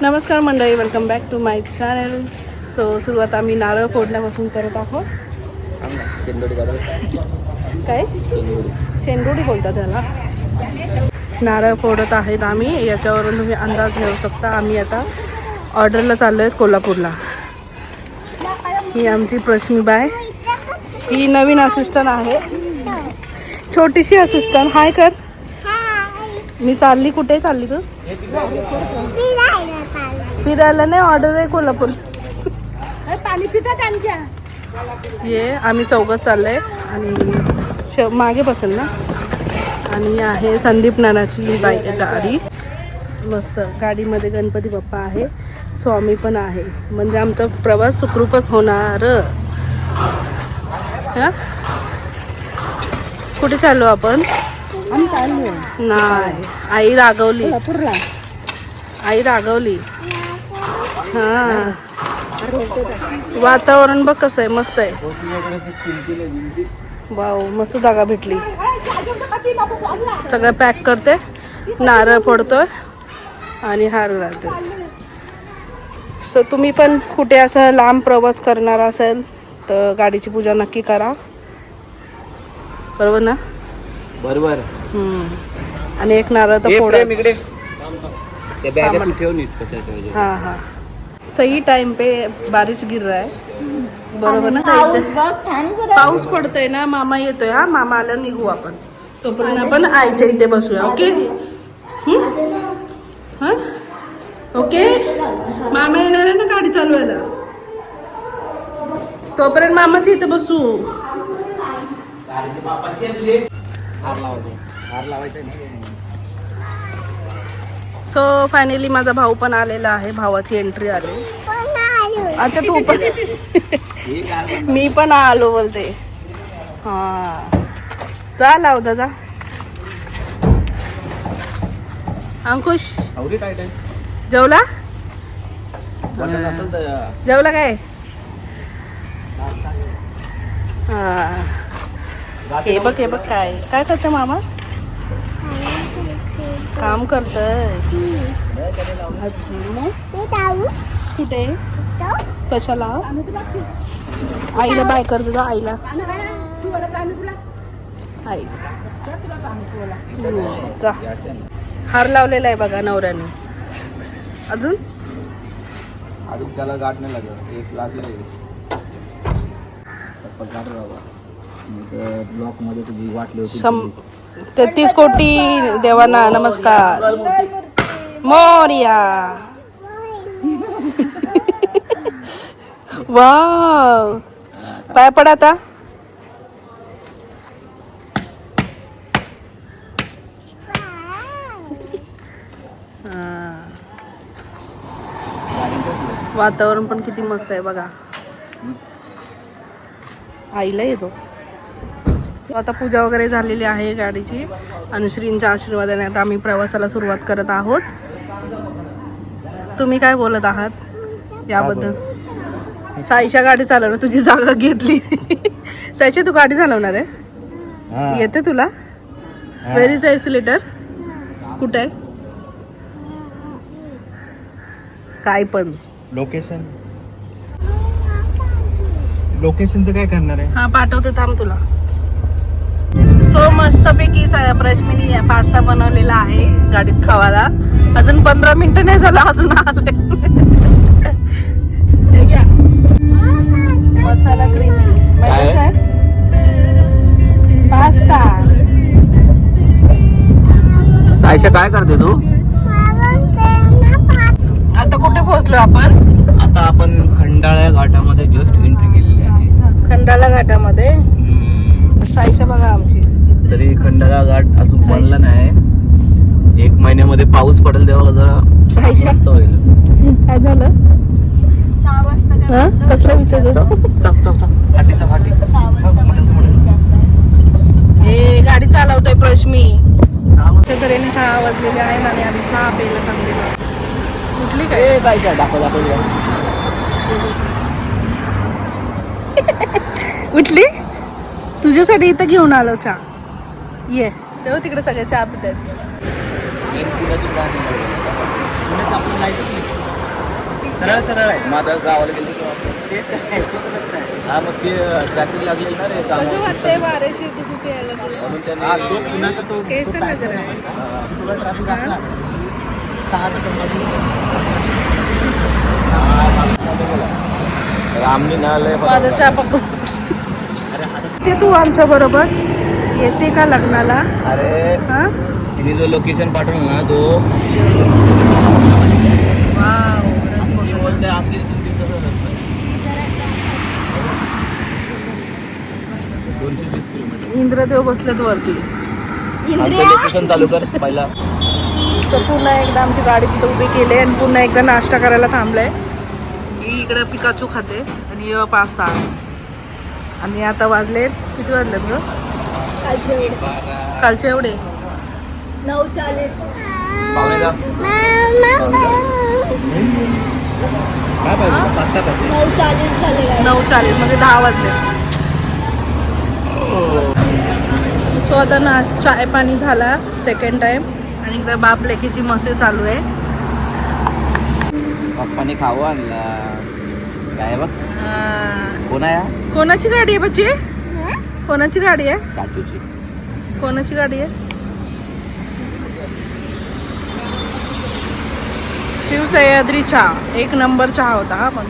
नमस्कार मंडळी, welcome back to my channel. So सुरुवात आम्ही नारळ फोडण्यापासून करत आहोत. काय शेंडोडी बोलतात त्याला. नारळ फोडत आहेत आम्ही. याच्यावरून तुम्ही अंदाज घेऊ शकता आम्ही आता ऑर्डरला चाललो आहेत कोल्हापूरला. ही आमची प्रश्मीबाई, ही नवीन असिस्टंट आहे, छोटीशी असिस्टंट. हाय कर. मी चालली. कुठे चालली तू? फिरायला नाही, ऑर्डर आहे कोल्हापूर. पाणी पितात त्यांच्या. ये आम्ही चौघत चाललंय आणि मागे बसेल ना. आणि आहे संदीप नानाची गाडी. मस्त गाडीमध्ये गणपती बाप्पा आहे, स्वामी पण आहे. म्हणजे आमचा प्रवास सुखरूपच होणार. हा, कुठे चाललो आपण? नाही, आई रागवली. आई रागवली. हा, वातावरण बघ कसं आहे, मस्त आहे. वाव, मस्त जागा भेटली. सगळं पॅक करते, नारळ फोडतोय आणि हार घालते. सो तुम्ही पण कुठे असं लांब प्रवास करणार असेल तर गाडीची पूजा नक्की करा. बरोबर ना? बरोबर. आणि एक नारळ तर फोडा. हाँ हाँ, सही टाइम पे बारिश गिर रहा है. बरोबर ना? पाऊस पडतोय ना, मामा येतोय. हा, मामा आल्यावर निघू आपण. तोपर्यंत आपण आईच्या इथे बसूया. ओके? हा, ओके. मामा येणार आहे ना गाडी चालवायला, तोपर्यंत मामाच्या इथे बसू. सो फायनली माझा भाऊ पण आलेला आहे. भावाची एंट्री आली. अच्छा, तू पण. मी पण आलो बोलते. हा, जा लाव दादा. अंकुश जेवला? जेवला काय? हा, हे बघ हे बघ, काय काय करते मामा? काम करतय. अच्छा, कुठे? कशाला? आईला बाय कर तुझा. आईला आई जा. हार लावलेला आहे बघा नवऱ्याने. अजून त्याला गाठ नाही लागत. एक लागले ब्लॉक मध्ये तुझी वाटली होती. 33 कोटी देवांना नमस्कार. मोरया. वाव, पाय पड आता. वातावरण पण किती मस्त आहे बघा. आईला येतो. आता पूजा वगैरे झालेली आहे गाडीची. अनुश्रींच्या आशीर्वादाने आता आम्ही प्रवासाला सुरुवात करत आहोत. तुम्ही काय बोलत आहात याबद्दल? साईच्या गाडी चालवणार, तुझी जागा घेतली. साईची तू गाडी चालवणार आहे? येते तुला? Where is the accelerator? कुठे आहे? काय पण लोकेशनचं काय करणार आहे? हा, पाठवते थांब तुला. सो मस्तपैकी प्रश्मीनी पास्ता बनवलेला आहे गाडीत खावाला. अजून 15 मिनिटं नाही झालं, अजून आले. मसाला क्रीमी काय पास्ता. सायशा काय करते तू? आता कुठे पोहोचलो आपण? आता आपण खंडाळा घाटामध्ये जस्ट एंट्री केलेली आहे. खंडाळा घाटामध्ये. साईशा बघा आमची. तरी खंडाळा घाट अजून बनला नाही. 1 महिन्यामध्ये पाऊस पडेल तेव्हा जरा मस्त होईल. काय झालं? 6 वाजता कसला विचार? फाटीचा फाटी. हे गाडी चालवतोय प्रश्मी. तऱ्हेने 6 वाजलेले आहेत आणि आम्ही चहा प्यायला थांबलेलो. कुठली काय उठली? तुझ्यासाठी इथं घेऊन आलो चहा. ये तेव्हा तिकडे सगळे चहा पितात. पुण्यात आपण जायचं सरळ सरळ आहे. मग आता गावाला गेलो हा, मग ते ट्रॅफिक लागलेलं ना रे कसं कामावर. वाटतंय वारेशी दूध प्यायला तुला? म्हणून हा, त्यांनी तो पुण्याचा तो केस तो नजर आहे. तुला ट्रॅफिक असला 6 ते 15 रामनी ना लय माझा चहा पकडून ते तू आमच्या बरोबर येते का लग्नाला? अरे हा तिने जो लोकेशन पाठवलं ना तो वाव ती बोलते आमच्या इथून तिथं रस्ता आहे. 220 किलोमीटर. इंद्रदेव बसलेत वरती. आमचं लोकेशन चालू कर पहिला. तर पुन्हा एकदा आमची गाडी तिथं उभी केली आणि पुन्हा एकदा नाश्ता करायला थांबलंय. ही इकडे पिकाचू खाते आणि पास्ता. आणि आता वाजलेत किती वाजलेत ग? कालचे एवढे 9:40. पाहुणे जा. काय पाहिजे पास्ता पाहिजे 9:40 झाले काय? 9:40 म्हणजे 10 वाजले. सो आता ना चाय पाणी झाला सेकंड टाइम आणि इकडे बाप लेकीची मसे चालू आहे. पप्पाने खावं आणला काय बघ. कोण आहे हा? कोणाची गाडी आहे बच्ची? कोणाची गाडी आहे? चाचूची. कोणाची गाडी आहे? शिव सह्याद्री चहा 1 नंबर चहा होता हा पण.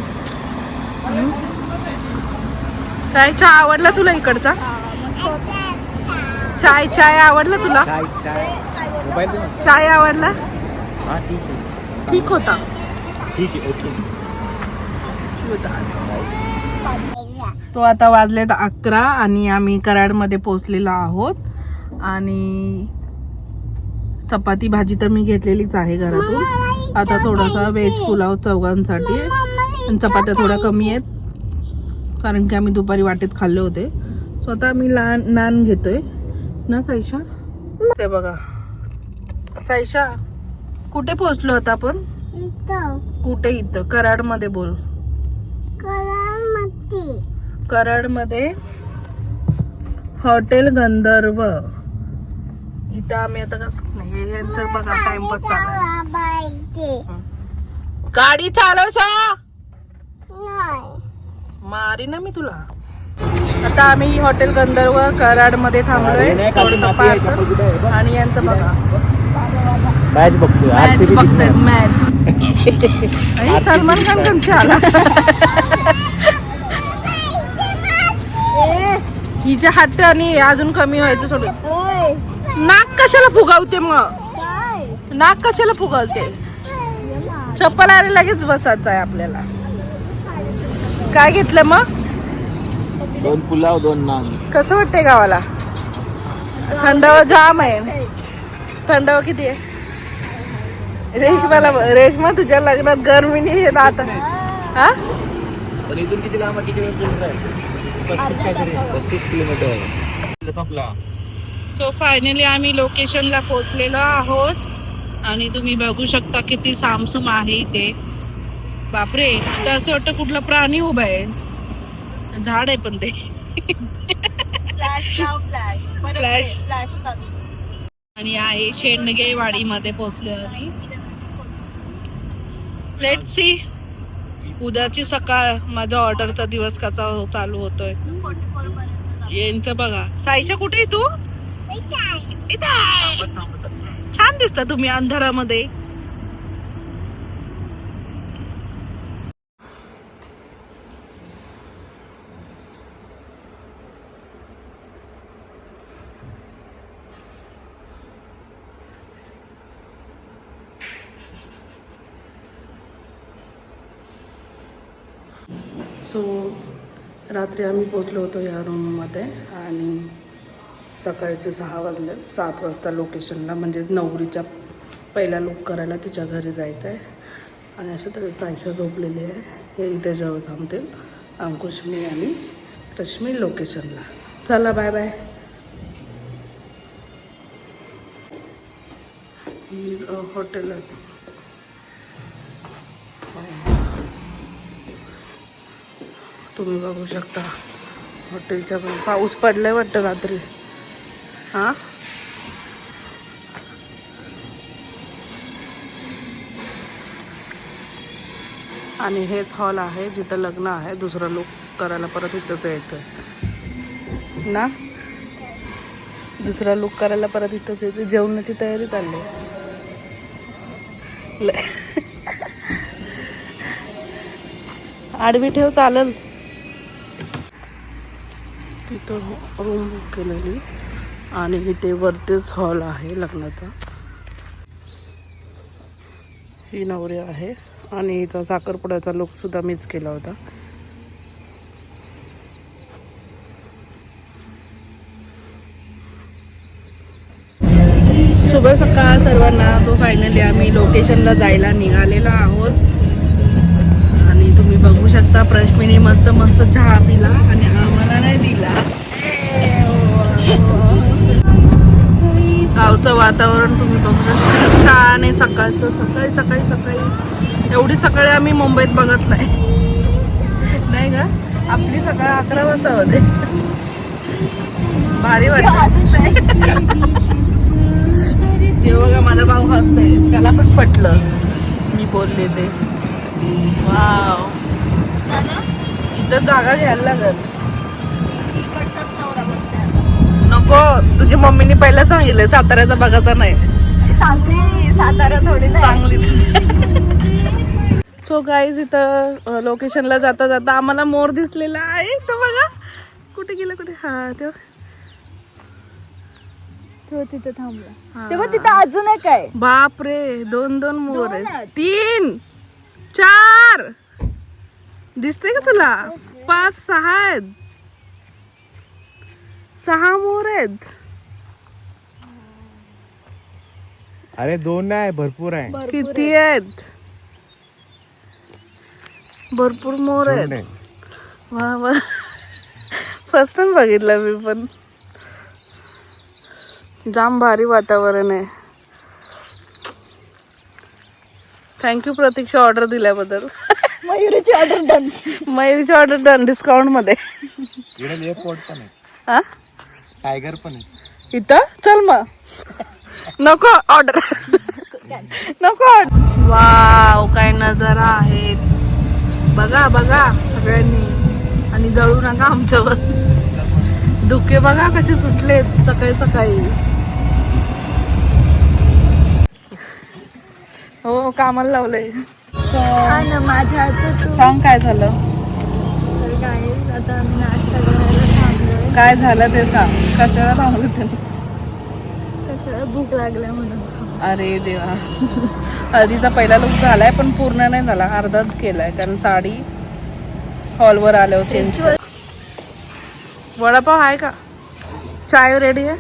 काय चहा आवडला तुला इकडचा? चाय आवडला तुला? चाय मोबाईल दे ना. चाय आवडला? हा ठीक आहे ठीक होता. ठीक आहे ओके. तो आता वाजलेत 11 आणि आम्ही कराडमध्ये पोहोचलेलो आहोत. आणि चपाती भाजी तर मी घेतलेलीच आहे घरातून. आता थोडासा व्हेज पुलाव चौघांसाठी आणि चपात्या थोड्या कमी आहेत कारण की आम्ही दुपारी वाटेत खाल्ले होते. सो आता आम्ही नान घेतोय ना साईशा. ते बघा साईशा कुठे पोहोचलो होतो आपण? कुठे? इथं कराडमध्ये बोल. कराडमध्ये हॉटेल गंधर्व. इथं आम्ही आता कसं हे तर बघा टाइमपास चालू. गाडी चालवशा मारी ना मी तुला. आता आम्ही हॉटेल गंधर्व कराडमध्ये थांबलोय थोडंसं पार्सल. आणि यांचं बघा मॅच बघतोय मॅच बघतायत मॅच. आणि सलमान खान कशी आला? हिच्या हट्ट आणि अजून कमी व्हायचं सोडून. नाक कशाला फुगावते मग? नाक कशाला फुगावते? चप्पल आले लगेच बसायचं आहे आपल्याला. काय घेतलं मग? 2 पुलाव 2 नान. कसं वाटतंय गावाला? थंडावा जाम आहे. थंडावा किती आहे? रेशमा तुझ्या लग्नात गरमी नाही येत आता. हा पण इथून किती लांब आहे? किती वेळ बोलत आहे? 35 किलोमीटर. सो फायनली आम्ही लोकेशनला पोहोचलेलो आहोत. आणि तुम्ही बघू शकता किती सामसूम आहे इथे. बापरे, तर असं वाटतं कुठला प्राणी उभा आहे. झाड आहे पण ते. फ्लॅश. आणि आहे शेंडगे वाडीमध्ये पोहोचलो आम्ही. लेट्स सी उद्याची सकाळ माझ्या ऑर्डरचा दिवस कसा चालू होतोय. यांचं बघा. साईशा कुठे आहे तू? इथं आहे. छान दिसता तुम्ही अंधारामध्ये. सो रात्री आम्ही पोचलो होतो या रूममध्ये आणि सकाळचे 6 वाजले. 7 वाजता लोकेशनला म्हणजे नवरीच्या पहिला लुक करायला तिच्या घरी जायचं आहे. आणि अशा तरी साईशा झोपलेली आहे. हे इथे जेव्हा थांबतील अंकुश, मी आणि रश्मी लोकेशनला. चला बाय बाय. ही हॉटेल आहे. तुम्ही बघू शकता हॉटेलच्या पण. पाऊस पडलाय वाटतं रात्री. हा आणि हेच हॉल आहे जिथं लग्न आहे. दुसरं लुक करायला परत इथंच यायचं ना. दुसरा लुक करायला परत इथंच येते. जेवणाची तयारी चालली आहे. आडवी ठेव चालेल. तिथं रूम बुक केलेली आणि इथे वरतीच हॉल आहे लग्नाचा. ही नवरी आहे आणि हिचा साखरपुड्याचा लुक सुद्धा मीच केला होता. शुभ सकाळ सर्वांना. तो फायनली आम्ही लोकेशनला जायला निघालेलो आहोत आणि तुम्ही बघू शकता प्रश्मिनी मस्त मस्त चहा पिला आणि आम्हाला नाही दिला. गावचं वातावरण तुम्ही बघू शकता छान आहे सकाळचं. सकाळी सकाळी सकाळी एवढी सकाळी आम्ही मुंबईत बघत नाही नाही का. आपली सकाळ 11 वाजता होते. भारी वाटत. हे बघा माझा भाऊ हसतोय. त्याला पण पटलं मी बोलले ते. वाव इथं जागा घ्यायला लागल. नको तुझी मम्मीने पहिला सांगितलंय साताऱ्याचा बघायचा नाही. सांगली सातारा थोडी चांगली. सो गाईज इथं लोकेशनला जाता जाता आम्हाला मोर दिसलेला आहे. तर बघा कुठे गेला कुठे. हा तिथे थांबला तेव्हा तिथे अजून एक आहे. बाप रे 2 मोर आहेत. आहेत. 3 4 दिसते का तुला. 5 6 आहेत. 6 मोर आहेत. अरे 2 नाही भरपूर आहे. किती आहेत. भरपूर मोर आहेत. वा वा फर्स्ट टाइम बघितलं मी पण. जाम भारी वातावरण आहे. थँक्यू प्रतीक्षा ऑर्डर दिल्याबद्दल. मयुरीची ऑर्डर डन. मयुरीची ऑर्डर डन डिस्काउंट मध्ये. एअरपोर्ट पण आहे. हा टायगर पण आहे इथं. चल मग नको ऑर्डर नको. वाव काय नजारा आहेत. बघा बघा सगळ्यांनी आणि जळू नका आमच्यावर. धुके बघा कसे सुटले सकाळी सकाळी. हो कामाला लावलंय. माझ्या हातात सांग काय झालं. काय आता आम्ही नाश्ता करायला थांबलोय. काय झालं ते सांग. कशाला थांबलं ते. कशाला भूक लागल्या म्हणून. अरे देवा. हळदीचा पहिला लुक झालाय पण पूर्ण नाही झाला. अर्धाच केलाय कारण साडी हॉलवर आल्यावर चेंज. वडापाव आहे का. चाय रेडी आहे.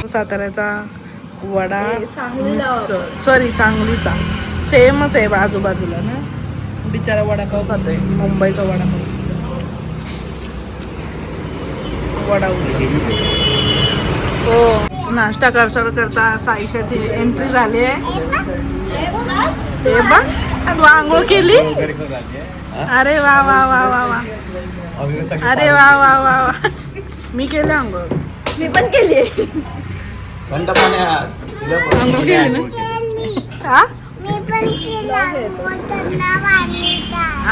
साताऱ्याचा वडा सॉरी सांगलीचा सेमच आहे आजूबाजूला ना. बिचारा वडापाव खातोय. मुंबईचा वडापाव. वडा हो नाश्ता करता साईशाची एंट्री झाली आहे. हे बघ तू आंघोळ केली. अरे वा वा वा वा वा. अरे वा वा वा वा. मी केले आंघोळ. मी पण केली. थंड पाण्यात आंघोळ केली ना. हा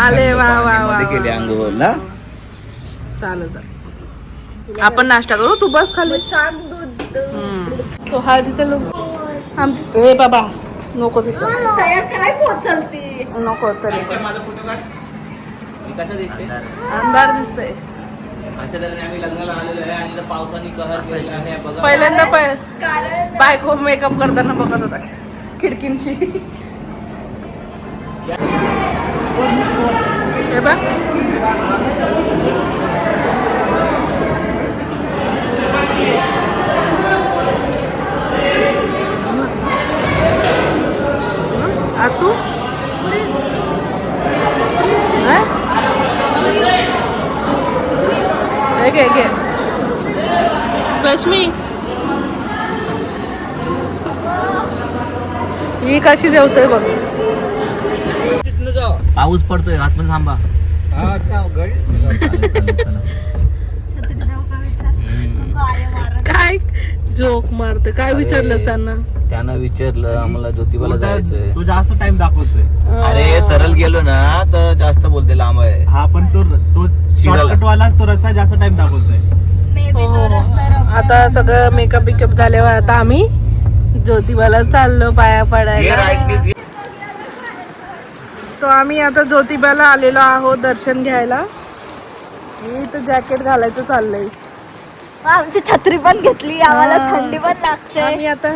अरे वा वा वा. केली अंघोळ ना. चालत आपण नाश्ता करू. तू बस खाली. सांग दूध. तो हळदीचा लोक हे बाबा नको तिथं. काय पोचलती नको तरी माझा फोटो काढ. कसं दिसते. अंधार दिसतंय. अशा तऱ्हेने आम्ही लग्नाला आलेलो आहे आणि इथं पावसाने कहर केलेला आहे. बघा पहिल्यांदा कारण बायको मेकअप करताना बघत होता खिडकींशी. हे बघ तू घे घे रश्मी. ही कशी जेवते बघ. पाऊस पडतोय आतमध्ये थांबा. काय जोक मारते. काय विचारलंस त्यांना? त्यांना विचारलं आम्हाला ज्योतिबाला जायचंय. तो जास्त टाइम दाखवतोय. अरे सरळ गेलो ना तर जास्त बोलते लांब आहे. हा पण तो शॉर्टकट वालाच तो रस्ता जास्त टाइम दाखवतोय. आता सगळं मेकअप बिकअप झाल्यावर आता आम्ही ज्योतिबाला चाललो पाया घे पडायला. right नीच घे. तो आम्ही आता ज्योतिबाला आलेलो आहोत दर्शन घ्यायला. इथं जॅकेट घालायचं चाललंय. आमची छत्री पण घेतली. आम्हाला थंडी पण लागते. आम्ही आता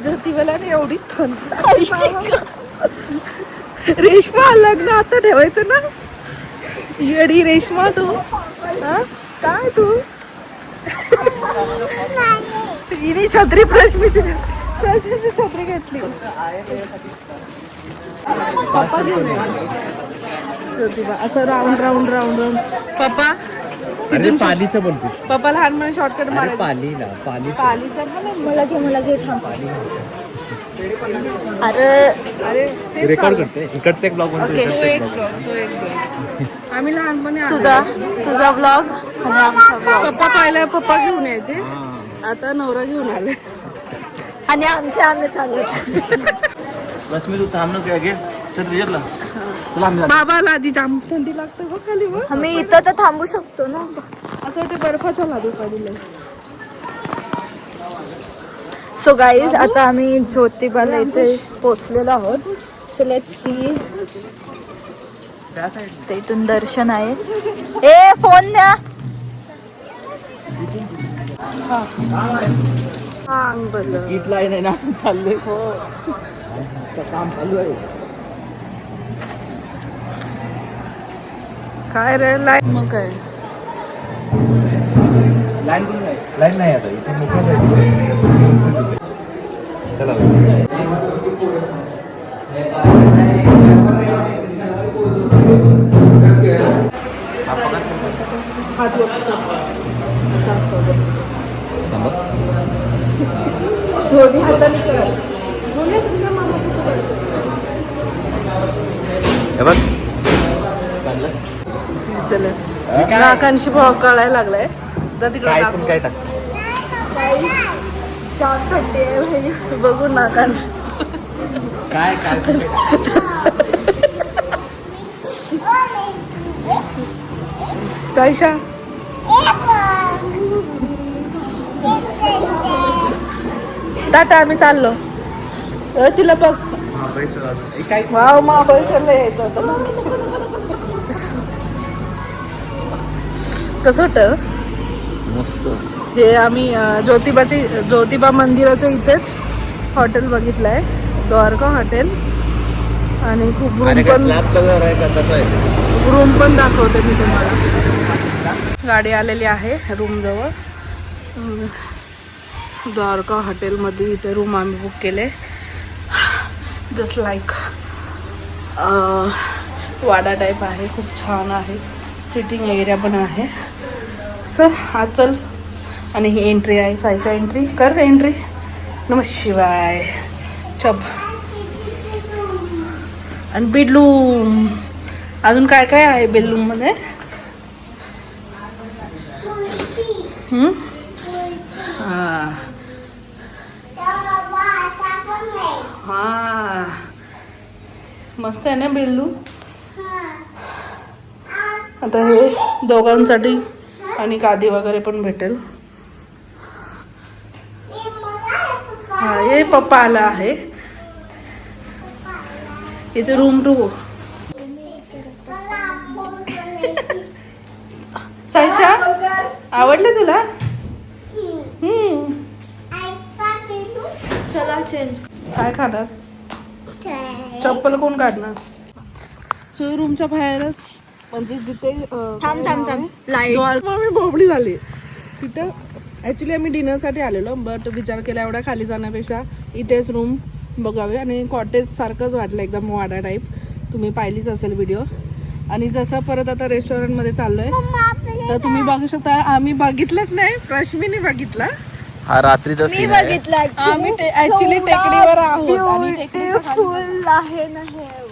ज्योतिबाला एवढी थंडी. रेश्मा लग्न आता ठेवायचं ना. येडी रेश्मा तू. हा? काय तू हिने छत्री प्रश्मीची छत्री घेतली. पप्पा घेऊन ये. ज्योतिबा असं राऊंड राऊंड राऊंड राऊंड. पप्पा अरे पालीचं बोलतोस. पप्पा लहानपणी शॉर्टकट अरे मारायचं. पालीला पाली. पालीचा मला घे थांब. अरे अरे ते रेकॉर्ड चालू. करते इकडचा एक ब्लॉग तो बनतो. एक vlog, तो एक vlog. आम्ही लहानपणी तुझा ब्लॉग आणि आमचा ब्लॉग पप्पा पाहिलं पप्पा घेऊन यायचे. आता नवरा घेऊन आले. आणि आम्ही चाललो. रश्मी तू थांब ना घे छत्री घेतला. तुला आम्ही बाबाला आधी जाम थंडी लागते बघ खाली बघ. आम्ही इथं तर थांबू शकतो ना. असं वाटतं बर्फाचा लादू काढले. सो गाईज आता आम्ही ज्योतिबाला इथे पोहोचलेलो आहोत. So let's see. ते इथून दर्शन आहे. ए फोन द्या. अंग बरं. गीत लाईन आहे ना चाललंय. हो काम चालू आहे. काय रे लाईट मग काय. लाईन नाही आता इथे मोकळं जायचं. चला हात बघतो. दोन्ही हाताने कर. दोन्ही हाताने मागं कुठं करतो? हे बघ चला नाकांशी भाव कळायला लागलाय. जा तिकडे काय नाक. पण काय टाक. जाम थंडी आहे भाई. बघू नाकांशी. काय काय पण साईशा टाटा आम्ही चाललो. तिला बघ. काय वाव महाबळेश्वरला यायचं होतं. कसं होतं. मस्त. हे आम्ही ज्योतिबा मंदिराच्या इथेच हॉटेल बघितलंय. द्वारका हॉटेल. आणि खूप रूम पण दाखवते मी तुम्हाला. गाडी आलेली आहे रूम जवळ. द्वारका हॉटेलमध्ये इथे रूम आम्ही बुक केले. जस्ट लाईक वाडा टाईप आहे. खूप छान आहे. सिटिंग एरिया पण आहे. सर हा चल. आणि ही एंट्री आहे. साईसा एंट्री कर एंट्री. नमः शिवाय. चप आणि बेडरूम. अजून काय काय आहे बेडरूममध्ये. हां हां मस्त आहे ना बेडरूम. आता हे दोघांसाठी आणि गादी वगैरे पण भेटेल. हा हे पप्पा आला आहे. इथे रूम टू. साईशा आवडलं तुला. चला चेंज. काय खाणार. चप्पल कोण काढणार. सो रूमच्या बाहेरच म्हणजे जिथे थांब लाईट. मी बोबडी झाली तिथं. ॲक्च्युली आम्ही डिनरसाठी आलेलो बट विचार केला एवढा खाली जाण्यापेक्षा इथेच रूम बघावे. आणि कॉटेज सारखंच वाटलं एकदम वाडा टाईप. तुम्ही पाहिलीच असेल व्हिडिओ. आणि जसं परत आता रेस्टॉरंटमध्ये चाललोय तर तुम्ही बघू शकता. आम्ही बघितलंच नाही. रश्मीने बघितला. हा रात्रीचा मी सीन आहे. बघितलं आम्ही ऍक्च्युली टेकडीवर आहोत. आणि टेकडीच्या खाली फुल आहे ना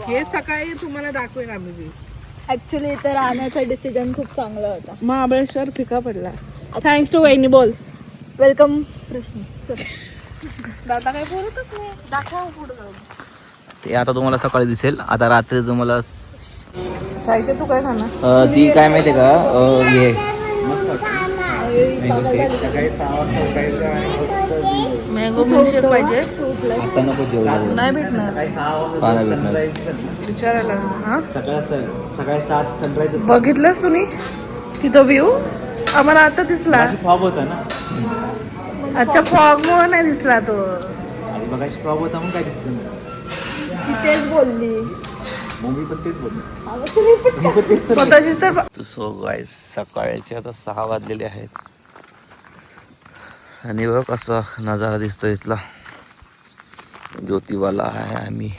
हे सकाळी तुम्हाला दाखवेन आम्ही. ऍक्च्युली इथे राहण्याचा डिसिजन खूप चांगला होता. महाबळेश्वर फिका पडला. थँक्स टू वहिनी बोल. वेलकम प्रश्न. दादा काय बोलतच नाही. दाखवा पुढे जाऊन. ते आता तुम्हाला सकाळी दिसेल. आता रात्री तुम्हाला साईशा तू काय खाणार? ती काय माहितीये का हे मँगो मिल्कशेक पाहिजे. आता नको जेवण नाही भेटणार. विचारायला हा सकाळी 7 सनराईज बघितलंस तुम्ही तिथं व्ह्यू? आम्हाला आता दिसला. फॉग होता ना. अच्छा फॉग मुळे नाही दिसला तो. आणि मगाशी फॉग होता म्हणून काय दिसलं नाही. तेच बोलली. मम्मी पण तेच बोलली. स्वतःचीच तर. सो गाईस सकाळचे आता 6 वाजलेले आहेत आणि बघ कसा नजारा दिसतो इथला. ज्योतिबाला आहे आम्ही.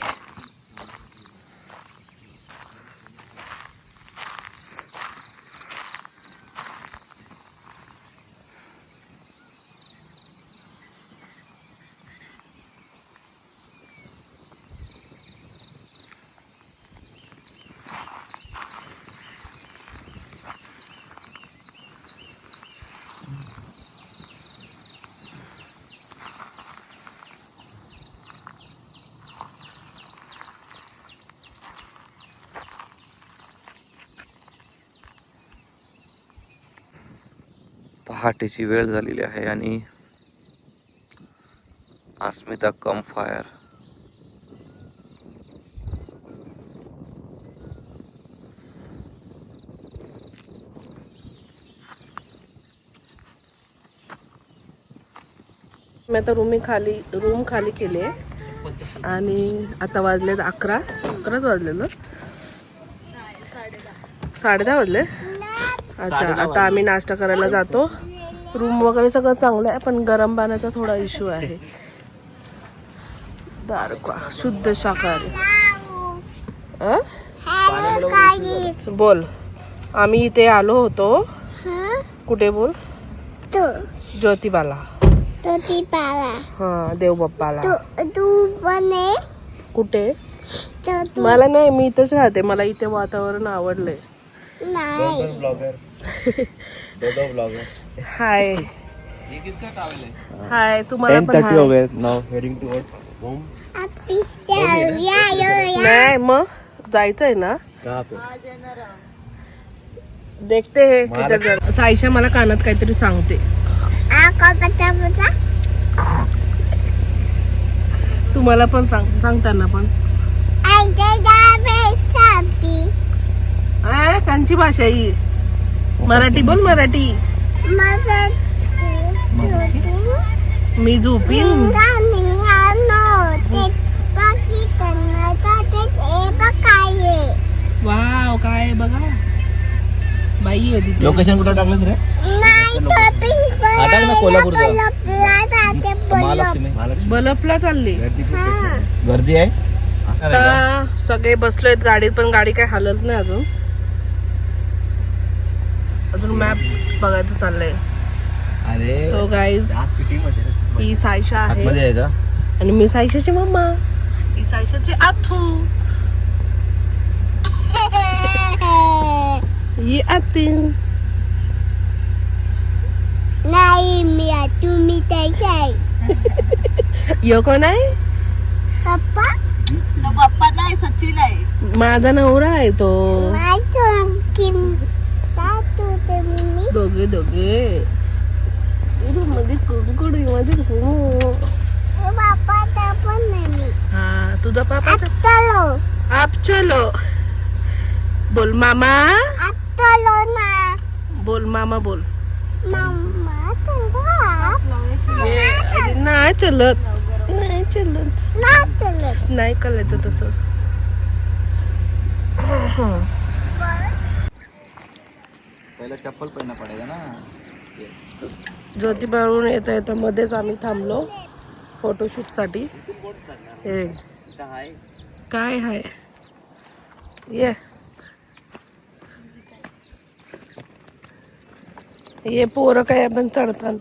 पहाटेची वेळ झालेली आहे आणि अस्मिता कम फायर. मी आता रूम खाली केले आणि आता वाजलेत 11च वाजले ना. 10:30 वाजले. अच्छा आता आम्ही नाश्ता करायला जातो. रूम वगैरे सगळं चांगलं आहे पण गरम पाण्याचा थोडा इश्यू आहे. दारका शुद्ध शाकाहारी. बोल. आम्ही इथे आलो होतो. कुठे बोल? ज्योतिबाला. हा देव बाप्पाला. कुठे? मला नाही, मी इथंच राहते. मला इथे वातावरण आवडलंय. हाय हाय तुम्हाला पण हाय. हो गए नाउ हेडिंग टुवर्ड्स होम. नाही मग जायचंय ना. कहां पे? देखते है किधर जा. साईशा मला कानात काहीतरी सांगते. तुम्हाला पण सांगताना पण कांची भाषा ही. मराठी बोल. मराठी. मी झोपीन. वाव काय बघा बाई आहे तिथे. लोकेशन कुठं टाकलंस रे? ना कोल्हापूरचं. बलपला चालली. गर्दी आहे. आता सगळे बसलोय गाडीत पण गाडी काय हलत नाही अजून मॅप बघायचं चाललंय. अरे सो गाईज ही साईशा आहे मध्ये आहे का? आणि मी साईशाची मम्मा. ही साईशाची आथू. ही आतीन. नाही मी तुम्ही यो कोण आहे? पप्पा. पप्पा नाही सचिन आहे. माझा नवरा आहे तो. दोघे मध्ये कुडकुडी मध्ये हा तुझा पापा. आप चलो बोल मामा. बोल मामा बोल. नाही चलत नाही करायचं तसं. पहिला चप्पल पहनना पडेगा ना. ज्योतिबावरून येता मध्येच आम्ही थांबलो फोटोशूट साठी. हे काय आहे ये पोरं काय आपण चढतात.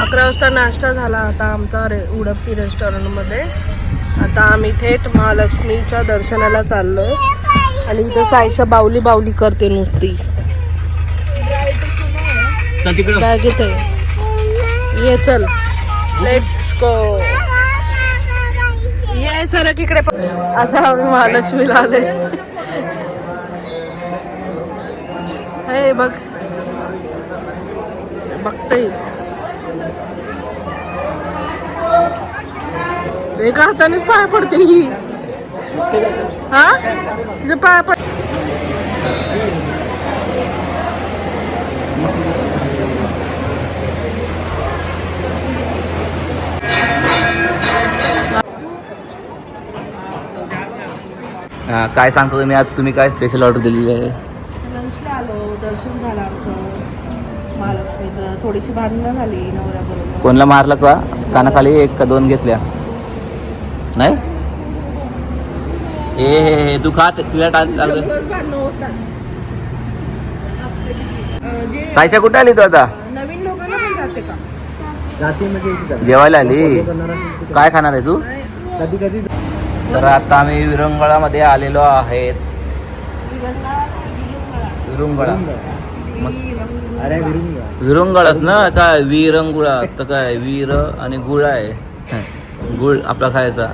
11 वाजता नाश्ता झाला आता आमचा उडपी रेस्टॉरंटमध्ये. आता आम्ही थेट महालक्ष्मीच्या दर्शनाला चाललोय आणि इथं सायशा बावली बावली करते नुसती. चल तिकडं. बॅग येते. ये चल लेट्स गो. ये सर इकडे. आता आम्ही महालक्ष्मीला आले. हे बघ बघते एका हातानेच पाय पडते ही. हा तिचं पाय पड. काय सांगतो तुम्ही आज? तुम्ही काय स्पेशल ऑर्डर दिलेली आहे? लंचला आलो. दर्शन झालं आमचं महालक्ष्मीचं. थोडीशी भांडणं झाली नवऱ्याबरोबर. कोणला मारलं का कानाखाली? एक का दोन घेतल्या? नाही ए तू खात तुला लागलं. भांडणं होतात. जे सायशा कुठे आली तू आता? नवीन लोकांना पण जाते का? जाते म्हणजे जेवायला आली. काय खाणार आहे तू? कधी कधी तर आता आम्ही विरंगुळामध्ये आलेलो आहेत. विरंगुळा अरे विरुंगा विरंगुळाच ना काय? विरंगुळा तर काय? वीर आणि गुळ आहे. गुळ आपला खायचा.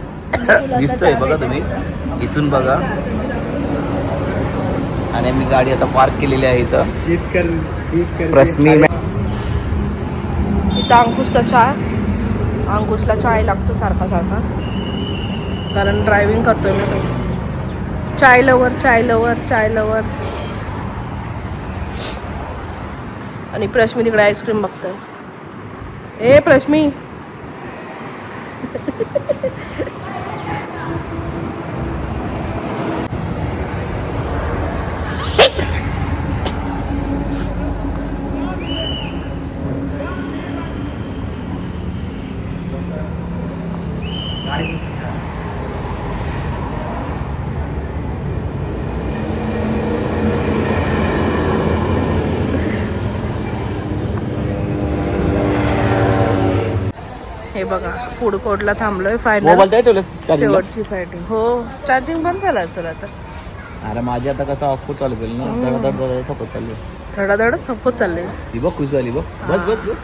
दिसतोय बघा तुम्ही इथून बघा. आणि मी गाडी आता पार्क केलेली आहे इथं. प्रश्नी इथं अंकुशचा चाय. अंकुशला चाय लागतो सारखा सारखा कारण ड्रायव्हिंग करतोय ना तो. चाय लवर चाय लवर चाय लवर. आणि प्रश्मी तिकडे आईस्क्रीम बघतोय. ए प्रश्मी हे बघा फूड कोर्टला थांबलोय. फायनल शेवटची फायटिंग. हो चार्जिंग बंद झालं चल आता. अरे माझी आता कसं ऑफकोर्स चालू केलं ना. धडाधड धडाधड थकत चालू. धडाधडच सपोत चाललंय. ही बघ खुश झाली बघ. बस बस बस.